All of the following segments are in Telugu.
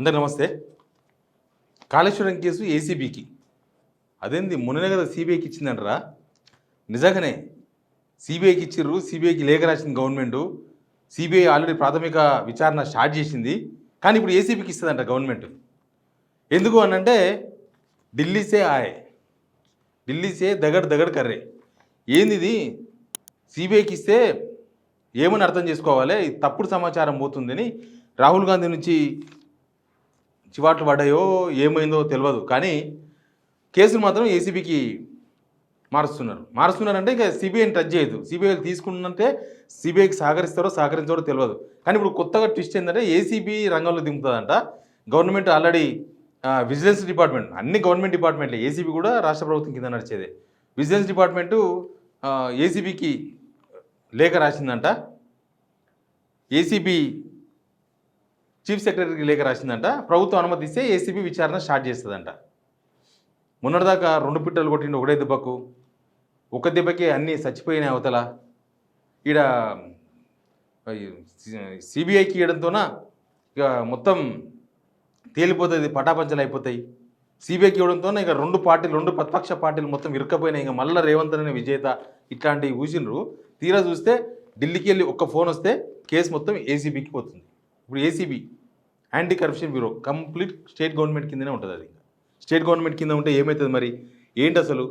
అందరికి నమస్తే. కాళేశ్వరం కేసు ఏసీబీకి, అదేంది మొన్ననే కదా సిబిఐకి ఇచ్చిందంటారా? నిజంగానే సిబిఐకి ఇచ్చిర్రు. సిబిఐకి లేఖ రాసింది గవర్నమెంట్. సిబిఐ ఆల్రెడీ ప్రాథమిక విచారణ స్టార్ట్ చేసింది. కానీ ఇప్పుడు ఏసీబీకి ఇస్తుందంట గవర్నమెంట్. ఎందుకు అనంటే ఢిల్లీసే ఆయే, ఢిల్లీసే దగడ్ దగడ్ కర్రే. ఏంది ఇది? సిబిఐకి ఇస్తే ఏమని అర్థం చేసుకోవాలి? తప్పుడు సమాచారం పోతుందని రాహుల్ గాంధీ నుంచి చివాట్లు పడ్డాయో ఏమైందో తెలియదు, కానీ కేసులు మాత్రం ఏసీబీకి మారుస్తున్నారంటే ఇక సిబిఐని టచ్ చేయదు. సిబిఐ తీసుకుంటే సిబిఐకి సహకరించారో తెలియదు. కానీ ఇప్పుడు కొత్తగా ట్విస్ట్ ఏంటంటే ఏసీబీ రంగంలో దింపుతుందంట. గవర్నమెంట్ ఆల్రెడీ విజిలెన్స్ డిపార్ట్మెంట్, అన్ని గవర్నమెంట్ డిపార్ట్మెంట్లే, ఏసీబీ కూడా రాష్ట్ర ప్రభుత్వం కింద నడిచేదే. విజిలెన్స్ డిపార్ట్మెంటు ఏసీబీకి లేఖ రాసిందంట. ఏసీబీ చీఫ్ సెక్రటరీకి లేఖ రాసిందంట. ప్రభుత్వం అనుమతిస్తే ఏసీబీ విచారణ స్టార్ట్ చేస్తుందంట. మొన్నటిదాకా 2 పిట్టలు కొట్టిండు ఒకటే దెబ్బకు, ఒక దెబ్బకి అన్నీ చచ్చిపోయినాయి అవతల. ఈడ సిబిఐకి ఇవ్వడంతోన ఇక మొత్తం తేలిపోతుంది, పటాపంచలు అయిపోతాయి. సిబిఐకి ఇవ్వడంతో ఇక 2 ప్రతిపక్ష పార్టీలు మొత్తం ఇరుక్కపోయినాయి. ఇక మళ్ళీ రేవంత్ అనే విజేత ఇట్లాంటివి ఊసినరు. తీరా చూస్తే ఢిల్లీకి వెళ్ళి ఒక్క ఫోన్ వస్తే కేసు మొత్తం ఏసీబీకి పోతుంది. ఇప్పుడు ACB anti corruption bureau complete state government కిందనే ఉంటుంది. అది స్టేట్ గవర్నమెంట్ కింద ఉంటే ఏమవుతుంది మరి? ఏంటి అసలు?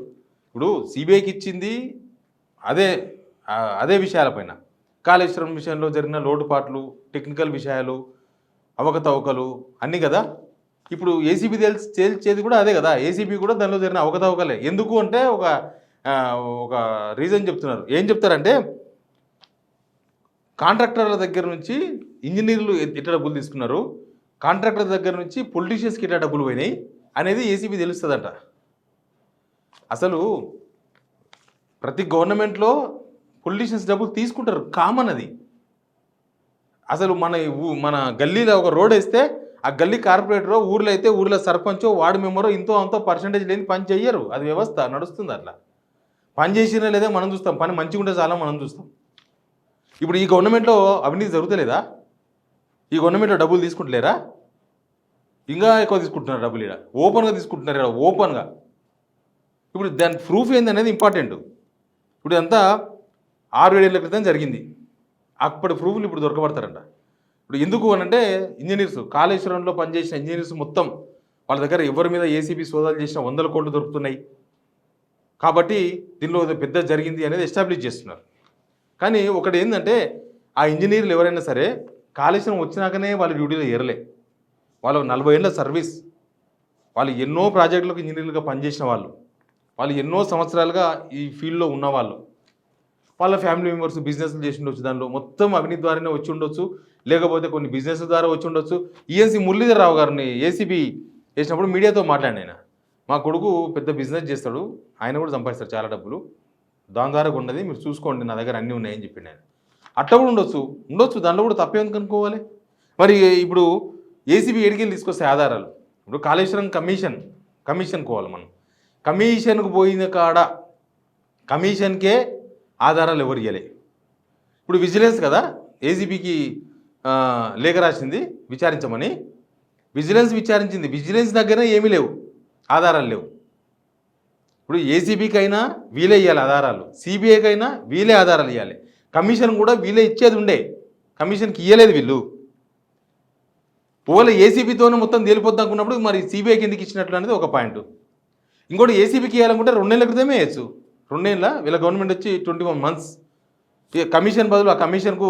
ఇప్పుడు సిబిఐకి ఇచ్చింది అదే విషయాలపైన, కాళేశ్వరం విషయంలో జరిగిన లోటుపాట్లు, టెక్నికల్ విషయాలు, అవకతవకలు అన్నీ కదా. ఇప్పుడు ఏసీబీ తేల్చేది కూడా అదే కదా. ఏసీబీ కూడా దానిలో జరిగిన అవకతవకలే. ఎందుకు అంటే ఒక రీజన్ చెప్తున్నారు. ఏం చెప్తారంటే కాంట్రాక్టర్ల దగ్గర నుంచి ఇంజనీర్లు ఎట్లా డబ్బులు తీసుకున్నారు, కాంట్రాక్టర్ల దగ్గర నుంచి పొలిటీషియన్స్కి ఎట్లా డబ్బులు పోయినాయి అనేది ఏసీబీ తెలుస్తుందంట. అసలు ప్రతి గవర్నమెంట్లో పొలిటీషియన్స్ డబ్బులు తీసుకుంటారు, కామన్ అది. అసలు మన గల్లీలో ఒక రోడ్ వేస్తే ఆ గల్లీ కార్పొరేటరో, ఊర్లో అయితే ఊర్లో సర్పంచో, వార్డు మెంబరో ఇంతో అంతో పర్సంటేజ్ లేని పని చెయ్యరు. అది వ్యవస్థ నడుస్తుంది. అట్లా పని చేసినా లేదా మనం చూస్తాం, పని మంచిగా ఉంటే చాలా మనం చూస్తాం. ఇప్పుడు ఈ గవర్నమెంట్లో అవినీతి జరుగుతలేదా? ఈ గవర్నమెంట్లో డబ్బులు తీసుకుంటలేరా? ఇంకా ఎక్కువ తీసుకుంటున్నారు డబ్బులు. ఇక్కడ ఓపెన్గా తీసుకుంటున్నారు, ఇక్కడ ఓపెన్గా. ఇప్పుడు దాని ప్రూఫ్ ఏందనేది ఇంపార్టెంట్. ఇప్పుడు ఇదంతా 6-7 ఏళ్ల క్రితం జరిగింది. అప్పటి ప్రూఫ్లు ఇప్పుడు దొరకబడతారంట. ఇప్పుడు ఎందుకు అనంటే ఇంజనీర్స్, కాళేశ్వరంలో పనిచేసిన ఇంజనీర్స్ మొత్తం వాళ్ళ దగ్గర ఎవరి మీద ఏసీబీ సోదాలు చేసిన 100 కోట్లు దొరుకుతున్నాయి. కాబట్టి దీనిలో పెద్ద జరిగింది అనేది ఎస్టాబ్లిష్ చేస్తున్నారు. కానీ ఒకటి ఏంటంటే ఆ ఇంజనీర్లు ఎవరైనా సరే కాళేశ్వరం వచ్చినాకనే వాళ్ళ డ్యూటీలో ఏరలే. వాళ్ళకు 40 ఏళ్ళ సర్వీస్, వాళ్ళు ఎన్నో ప్రాజెక్టులకు ఇంజనీర్లుగా పనిచేసిన వాళ్ళు ఎన్నో సంవత్సరాలుగా ఈ ఫీల్డ్లో ఉన్నవాళ్ళు. వాళ్ళ ఫ్యామిలీ మెంబర్స్ బిజినెస్లు చేసి ఉండొచ్చు, దానిలో మొత్తం అవినీతి ద్వారానే వచ్చి ఉండొచ్చు, లేకపోతే కొన్ని బిజినెస్ ద్వారా వచ్చి ఉండొచ్చు. ఈఎన్సీ మురళీధరరావు గారిని ఏసీబీ చేసినప్పుడు మీడియాతో మాట్లాడిన మా కొడుకు పెద్ద బిజినెస్ చేస్తాడు, ఆయన కూడా సంపాదిస్తాడు చాలా డబ్బులు, దాని ద్వారా ఉన్నది మీరు చూసుకోండి, నా దగ్గర అన్నీ ఉన్నాయని చెప్పిండు ఆయన. అట్లా కూడా ఉండొచ్చు, దాంట్లో కూడా తప్పేందుకు అనుకోవాలి. మరి ఇప్పుడు ఏసీబీ ఏడికెళ్ళి తీసుకొస్తే ఆధారాలు? ఇప్పుడు కాళేశ్వరం కమిషన్ కోవాలి మనం. కమిషన్కు పోయిన కాడ కమిషన్కే ఆధారాలు ఎవరు ఇవ్వలే. ఇప్పుడు విజిలెన్స్ కదా ఏసీబీకి లేఖ రాసింది విచారించమని. విజిలెన్స్ విచారించింది, విజిలెన్స్ దగ్గర ఏమీ లేవు, ఆధారాలు లేవు. ఇప్పుడు ఏసీబీకి అయినా వీలే ఇవ్వాలి ఆధారాలు, సిబిఐకి అయినా వీలే ఆధారాలు ఇవ్వాలి. కమిషన్ కూడా వీలే ఇచ్చేది ఉండే, కమిషన్కి ఇవ్వలేదు వీళ్ళు. ఓన్లీ ఏసీబీతోనే మొత్తం తేలిపోద్దాం అనుకున్నప్పుడు మరి సిబిఐకి ఎందుకు ఇచ్చినట్లు అనేది ఒక పాయింట్. ఇంకోటి ఏసీబీకి ఇవ్వాలనుకుంటే 2 ఏళ్ల క్రితమే వేయచ్చు. 2 ఏళ్ళ వీళ్ళ గవర్నమెంట్ వచ్చి 21 months. కమిషన్ బదులు ఆ కమిషన్కు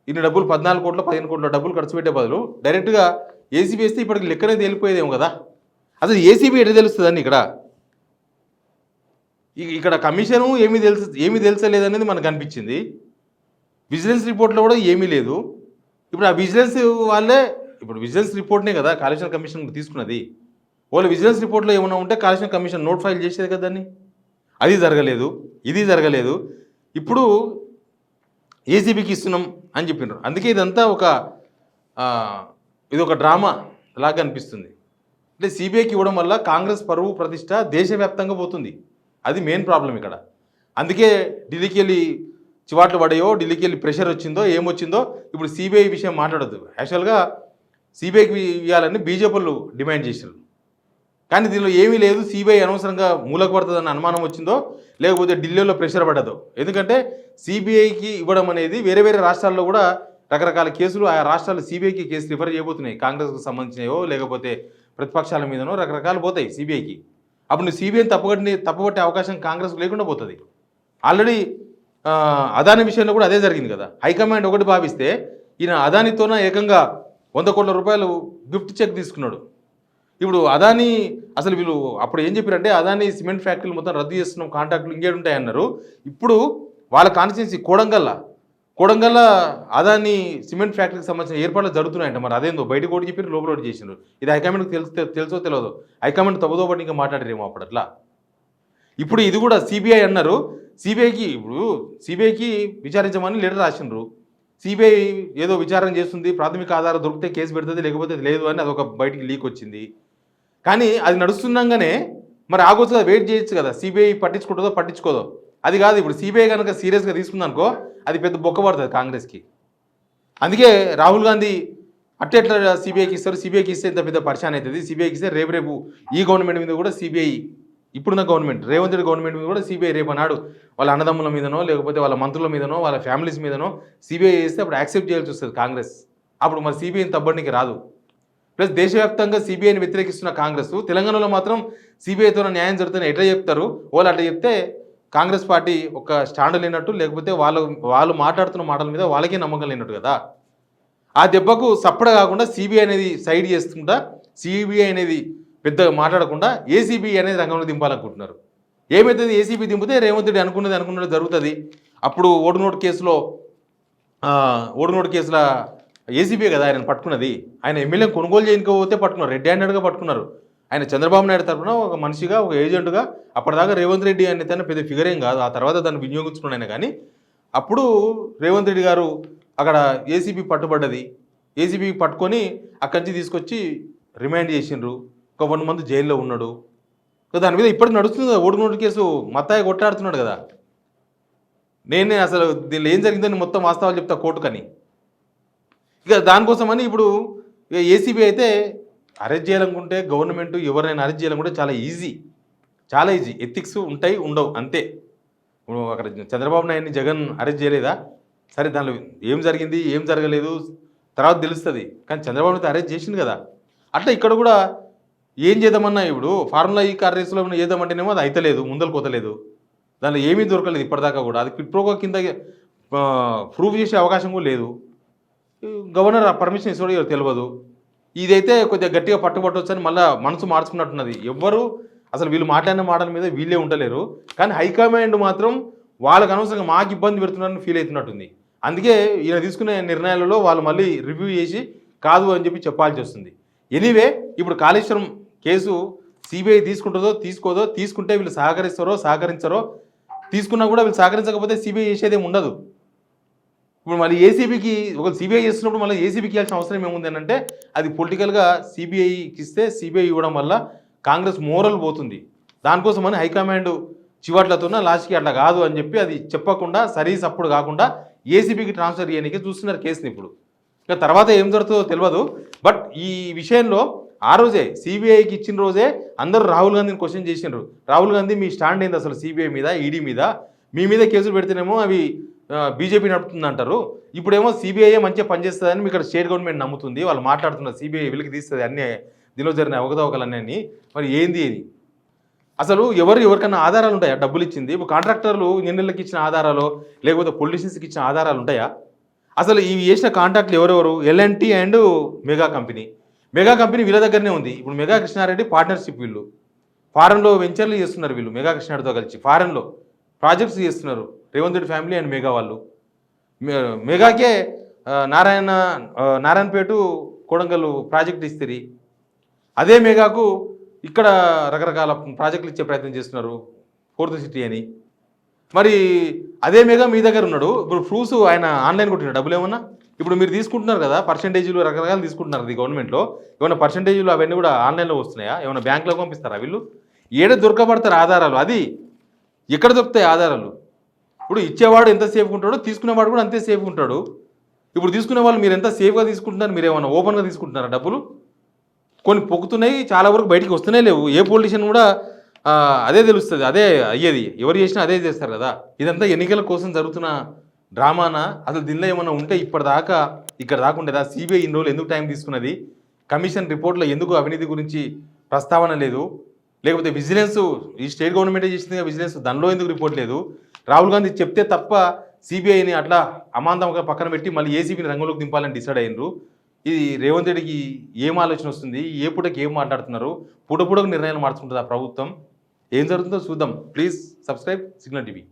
ఇన్ని డబ్బులు 14 కోట్లు 15 కోట్ల డబ్బులు ఖర్చు పెట్టే బదులు డైరెక్ట్గా ఏసీబీ వేస్తే ఇప్పటికి లెక్కనే తేలిపోయేదేమో కదా. అసలు ఏసీబీ ఎట్లా తెలుస్తుందండి? ఇక్కడ కమిషను ఏమీ తెలుసలేదనేది మనకు అనిపించింది. విజిలెన్స్ రిపోర్ట్లో కూడా ఏమీ లేదు. ఇప్పుడు ఆ విజిలెన్స్ వాళ్ళే, ఇప్పుడు విజిలెన్స్ రిపోర్ట్నే కదా కాళేశ్వరం కమిషన్ తీసుకున్నది. వాళ్ళు విజిలెన్స్ రిపోర్ట్లో ఏమైనా ఉంటే కాళేశ్వరం కమిషన్ నోట్ ఫైల్ చేసేది కదా దాన్ని. అది జరగలేదు, ఇది జరగలేదు. ఇప్పుడు ఏసీబీకి ఇస్తున్నాం అని చెప్పినారు. అందుకే ఇదంతా ఇది ఒక డ్రామా లాగా అనిపిస్తుంది. అంటే సిబిఐకి ఇవ్వడం వల్ల కాంగ్రెస్ పరువు ప్రతిష్ట దేశవ్యాప్తంగా పోతుంది. అది మెయిన్ ప్రాబ్లం ఇక్కడ. అందుకే ఢిల్లీకి వెళ్ళి చివాట్లు పడాయో, ఢిల్లీకి వెళ్ళి ప్రెషర్ వచ్చిందో ఏమొచ్చిందో ఇప్పుడు సిబిఐ విషయం మాట్లాడద్దు. యాక్చువల్గా సిబిఐకి ఇవ్వాలని బీజేపీలు డిమాండ్ చేశారు. కానీ దీనిలో ఏమీ లేదు, సిబిఐ అనవసరంగా మూలకు పడుతుందన్న అనుమానం వచ్చిందో లేకపోతే ఢిల్లీలో ప్రెషర్ పడ్డదో. ఎందుకంటే సిబిఐకి ఇవ్వడం అనేది వేరే వేరే రాష్ట్రాల్లో కూడా రకరకాల కేసులు ఆయా రాష్ట్రాలు సిబిఐకి కేసు రిఫర్ చేయబోతున్నాయి. కాంగ్రెస్కు సంబంధించినవో లేకపోతే ప్రతిపక్షాల మీదనో రకరకాలు పోతాయి సిబిఐకి. అప్పుడు నువ్వు సిబిఐని తప్పుపట్టే అవకాశం కాంగ్రెస్కు లేకుండా పోతుంది. ఆల్రెడీ అదాని విషయంలో కూడా అదే జరిగింది కదా. హైకమాండ్ ఒకటి భావిస్తే ఈయన అదానితోన ఏకంగా 100 కోట్ల రూపాయలు గిఫ్ట్ చెక్ తీసుకున్నాడు. ఇప్పుడు అదాని అసలు వీళ్ళు అప్పుడు ఏం చెప్పారంటే అదాని సిమెంట్ ఫ్యాక్టరీలు మొత్తం రద్దు చేస్తున్నాం, కాంట్రాక్టులు ఇంకేడు ఉంటాయన్నారు. ఇప్పుడు వాళ్ళ కాన్స్టిట్యున్సీ కోడంగల్ల అదాని సిమెంట్ ఫ్యాక్టరీకి సంబంధించిన ఏర్పాట్లు జరుగుతున్నాయంట. మరి అదేందో బయట కూడా చెప్పారు, లోపల ఒకటి చేసినారు. ఇది హైకమాండ్కి తెలుసో తెలియదు. హైకమాండ్ తప్పుదోబట్టి ఇంకా మాట్లాడారేమో అప్పుడు అట్లా. ఇప్పుడు ఇది కూడా సిబిఐ అన్నారు. సిబిఐకి విచారించమని లెటర్ రాసినారు. సిబిఐ ఏదో విచారణ చేస్తుంది, ప్రాథమిక ఆధారం దొరికితే కేసు పెడుతుంది, లేకపోతే లేదు అని అదొక బయటికి లీక్ వచ్చింది. కానీ అది నడుస్తుండగానే మరి ఆగొచ్చు కదా, వెయిట్ చేయొచ్చు కదా, సిబిఐ పట్టించుకుంటుందో పట్టించుకోదో. అది కాదు, ఇప్పుడు సిబిఐ కనుక సీరియస్గా తీసుకుందనుకో అది పెద్ద బొక్క పడుతుంది కాంగ్రెస్కి. అందుకే రాహుల్ గాంధీ అట్టెట్లా సిబిఐకి ఇస్తారు, సిబిఐకి ఇస్తే ఇంత పెద్ద పరిశాన్ అవుతుంది, సిబిఐకి ఇస్తే రేపు ఈ గవర్నమెంట్ మీద కూడా సిబిఐ, ఇప్పుడున్న గవర్నమెంట్ రేవంత్ రెడ్డి గవర్నమెంట్ మీద కూడా సిబిఐ రేపు అన్నాడు వాళ్ళ అన్నదమ్ముల మీదనో లేకపోతే వాళ్ళ మంత్రుల మీదనో వాళ్ళ ఫ్యామిలీస్ మీదనో సిబిఐ చేస్తే అప్పుడు యాక్సెప్ట్ చేయాల్సి వస్తుంది కాంగ్రెస్. అప్పుడు మరి సిబిఐని తబ్బడానికి రాదు. ప్లస్ దేశవ్యాప్తంగా సిబిఐని వ్యతిరేకిస్తున్న కాంగ్రెస్ తెలంగాణలో మాత్రం సిబిఐతో న్యాయం జరుగుతుందని ఎట్లా చెప్తారు? వాళ్ళు అట్లా చెప్తే కాంగ్రెస్ పార్టీ ఒక స్టాండ్ లేనట్టు, లేకపోతే వాళ్ళు మాట్లాడుతున్న మాటల మీద వాళ్ళకే నమ్మకం లేనట్టు కదా. ఆ దెబ్బకు సప్పడ కాకుండా సిబిఐ అనేది సైడ్ చేస్తుంటా, సిబిఐ అనేది పెద్దగా మాట్లాడకుండా ఏసీబీ అనేది రంగంలో దింపాలనుకుంటున్నారు. ఏమవుతుంది, ఏసీబీ దింపితే రేవంత్ రెడ్డి అనుకున్నది జరుగుతుంది. అప్పుడు ఓటునోటు కేసుల ఏసీబీ కదా ఆయన పట్టుకున్నది. ఆయన ఎమ్మెల్యే కొనుగోలు చేయకపోతే పట్టుకున్నారు, రెడ్ హ్యాండెడ్గా పట్టుకున్నారు. ఆయన చంద్రబాబు నాయుడు తరఫున ఒక మనిషిగా, ఒక ఏజెంట్గా. అప్పటిదాకా రేవంత్ రెడ్డి అనే తన పెద్ద ఫిగర్ ఏం కాదు, ఆ తర్వాత దాన్ని వినియోగించుకున్నాను. కానీ అప్పుడు రేవంత్ రెడ్డి గారు అక్కడ ఏసీబీ పట్టుబడ్డది. ఏసీబీ పట్టుకొని అక్కడి నుంచి తీసుకొచ్చి రిమాండ్ చేసిండ్రు. ఒక 1 మంత్ జైల్లో ఉన్నాడు. దాని మీద ఇప్పటికి నడుస్తుంది కదా ఓటునోటు కేసు. మత్తాయి కొట్టాడుతున్నాడు కదా. నేనే అసలు దీనిలో ఏం జరిగిందని మొత్తం వాస్తవాలు చెప్తా కోర్టుకని. ఇక దానికోసమని ఇప్పుడు ఏసీబీ అయితే అరెస్ట్ చేయాలనుకుంటే గవర్నమెంట్ ఎవరైనా అరెస్ట్ చేయాలనుకుంటే చాలా ఈజీ. ఎథిక్స్ ఉంటాయి, ఉండవు, అంతే. ఇప్పుడు అక్కడ చంద్రబాబు నాయుడిని జగన్ అరెస్ట్ చేయలేదా? సరే, దానిలో ఏం జరిగింది ఏం జరగలేదు తర్వాత తెలుస్తుంది. కానీ చంద్రబాబు నాయుడు అరెస్ట్ చేసింది కదా. అట్లా ఇక్కడ కూడా ఏం చేద్దామన్నా ఇప్పుడు ఫార్ములా ఈ కార్ రేసులో చేద్దామంటేనేమో అది అయితలేదు, ముందలు పోతలేదు, దానిలో ఏమీ దొరకలేదు ఇప్పటిదాకా కూడా. అది క్విట్ ప్రోకో కింద ప్రూవ్ చేసే అవకాశం కూడా లేదు. గవర్నర్ పర్మిషన్ ఇస్తాడో తెలియదు. ఇదైతే కొద్దిగా గట్టిగా పట్టుబట్టవచ్చు అని మళ్ళీ మనసు మార్చుకున్నట్టున్నది. ఎవ్వరు అసలు వీళ్ళు మాట్లాడిన మాటల మీద వీళ్ళే ఉండలేరు. కానీ హైకమాండ్ మాత్రం వాళ్ళకు అనవసరంగా మాకు ఇబ్బంది పెడుతున్నారని ఫీల్ అవుతున్నట్టుంది. అందుకే ఈయన తీసుకునే నిర్ణయాలలో వాళ్ళు మళ్ళీ రివ్యూ చేసి కాదు అని చెప్పి చెప్పాల్సి వస్తుంది. ఎనీవే, ఇప్పుడు కాళేశ్వరం కేసు సిబిఐ తీసుకుంటుందో తీసుకోదో, తీసుకుంటే వీళ్ళు సహకరించరో, తీసుకున్నా కూడా వీళ్ళు సహకరించకపోతే సిబిఐ చేసేది ఏమి ఉండదు. ఇప్పుడు మళ్ళీ ఏసీబీకి ఒక సిబిఐ చేస్తున్నప్పుడు మళ్ళీ ఏసీబీకి ఇవ్వాల్సిన అవసరం ఏముంది అని అంటే అది పొలిటికల్గా సిబిఐకి ఇస్తే సిబిఐ ఇవ్వడం వల్ల కాంగ్రెస్ మోరల్ పోతుంది. దానికోసమని హైకమాండ్ చివాట్లతోన లాస్ట్కి అట్లా కాదు అని చెప్పి అది చెప్పకుండా సప్పుడు కాకుండా ఏసీబీకి ట్రాన్స్ఫర్ చేయడానికి చూస్తున్నారు కేసుని. ఇప్పుడు ఇంకా తర్వాత ఏం జరుగుతుందో తెలియదు. బట్ ఈ విషయంలో ఆ రోజే సిబిఐకి ఇచ్చిన రోజే అందరూ రాహుల్ గాంధీని క్వశ్చన్ చేసినారు. రాహుల్ గాంధీ మీ స్టాండ్ ఏంది అసలు సిబిఐ మీద, ఈడీ మీద? మీ మీద కేసులు పెడితేనేమో అవి బీజేపీ నడుపుతుంది అంటారు, ఇప్పుడేమో సిబిఐ మంచిగా పనిచేస్తుందని మీ ఇక్కడ స్టేట్ గవర్నమెంట్ నమ్ముతుంది, వాళ్ళు మాట్లాడుతున్నారు సిబిఐ వీళ్ళకి తీస్తుంది అన్నీ దీనిలో జరిగిన అవకతవకలన్నీ. మరి ఏంది అని అసలు ఎవరికన్నా ఆధారాలు ఉంటాయా? డబ్బులు ఇచ్చింది ఇప్పుడు కాంట్రాక్టర్లు ఎన్నెళ్ళకి ఇచ్చిన ఆధారాలు, లేకపోతే పొలిటీషియన్స్కి ఇచ్చిన ఆధారాలు ఉంటాయా? అసలు ఇవి చేసిన కాంట్రాక్ట్లు ఎవరెవరు? ఎల్ఎన్టీ అండ్ మెగా కంపెనీ వీళ్ళ దగ్గరనే ఉంది. ఇప్పుడు మెగా కృష్ణారెడ్డి పార్ట్నర్షిప్, వీళ్ళు ఫారెన్లో వెంచర్లు చేస్తున్నారు. వీళ్ళు మెగా కృష్ణారెడ్డితో కలిసి ఫారెన్లో ప్రాజెక్ట్స్ చేస్తున్నారు, Revanth Reddy family and mega వాళ్ళు. మెగాకే నారాయణపేట కొడంగల్ ప్రాజెక్ట్ ఇస్తుంది. అదే మెగాకు ఇక్కడ రకరకాల ప్రాజెక్టులు ఇచ్చే ప్రయత్నం చేస్తున్నారు, 4th సిటీ అని. మరి అదే మెగా మీ దగ్గర ఉన్నాడు. ఇప్పుడు ప్రూఫ్స్ ఆయన ఆన్లైన్ కొట్టిన డబ్బులు ఏమన్నా ఇప్పుడు మీరు తీసుకుంటున్నారు కదా, పర్సెంటేజీలు రకరకాలు తీసుకుంటున్నారు అది గవర్నమెంట్లో. ఏమైనా పర్సెంటేజీలు అవన్నీ కూడా ఆన్లైన్లో వస్తున్నాయా? ఏమైనా బ్యాంకులో పంపిస్తారా వీళ్ళు? ఏడ దొరకబడతారు ఆధారాలు? అది ఎక్కడ దొరుకుతాయి ఆధారాలు? ఇప్పుడు ఇచ్చేవాడు ఎంత సేఫ్గా ఉంటాడో తీసుకునేవాడు కూడా అంతే సేఫ్గా ఉంటాడు. ఇప్పుడు తీసుకునే వాళ్ళు మీరు ఎంత సేఫ్గా తీసుకుంటున్నారు, మీరు ఏమైనా ఓపెన్గా తీసుకుంటున్నారా డబ్బులు? కొన్ని పొక్కుతున్నాయి, చాలా వరకు బయటికి వస్తూనే లేవు. ఏ పొలిటీషియన్ కూడా అదే తెలుస్తుంది, అదే అయ్యేది. ఎవరు చేసినా అదే చేస్తారు కదా. ఇదంతా ఎన్నికల కోసం జరుగుతున్న డ్రామానా? అసలు దీనిలో ఏమైనా ఉంటే ఇప్పటిదాకా ఇక్కడ దాకుండేదా? సిబిఐ ఇన్ని రోజులు ఎందుకు టైం తీసుకున్నది? కమిషన్ రిపోర్ట్లో ఎందుకు అవినీతి గురించి ప్రస్తావన లేదు? లేకపోతే విజిలెన్స్, ఈ స్టేట్ గవర్నమెంటే చేసింది విజిలెన్స్, దానిలో ఎందుకు రిపోర్ట్ లేదు? రాహుల్ గాంధీ చెప్తే తప్ప సిబిఐని అట్లా అమాంతంగా పక్కన పెట్టి మళ్ళీ ఏసీబీని రంగంలోకి దింపాలని డిసైడ్ అయినరు. ఇది రేవంత్ రెడ్డికి ఏం ఆలోచన వస్తుంది? ఏ పూటకి ఏం మాట్లాడుతున్నారు? పూటకు నిర్ణయాలు మార్చుకుంటుంది ఆ ప్రభుత్వం. ఏం జరుగుతుందో చూద్దాం. Please subscribe signal TV.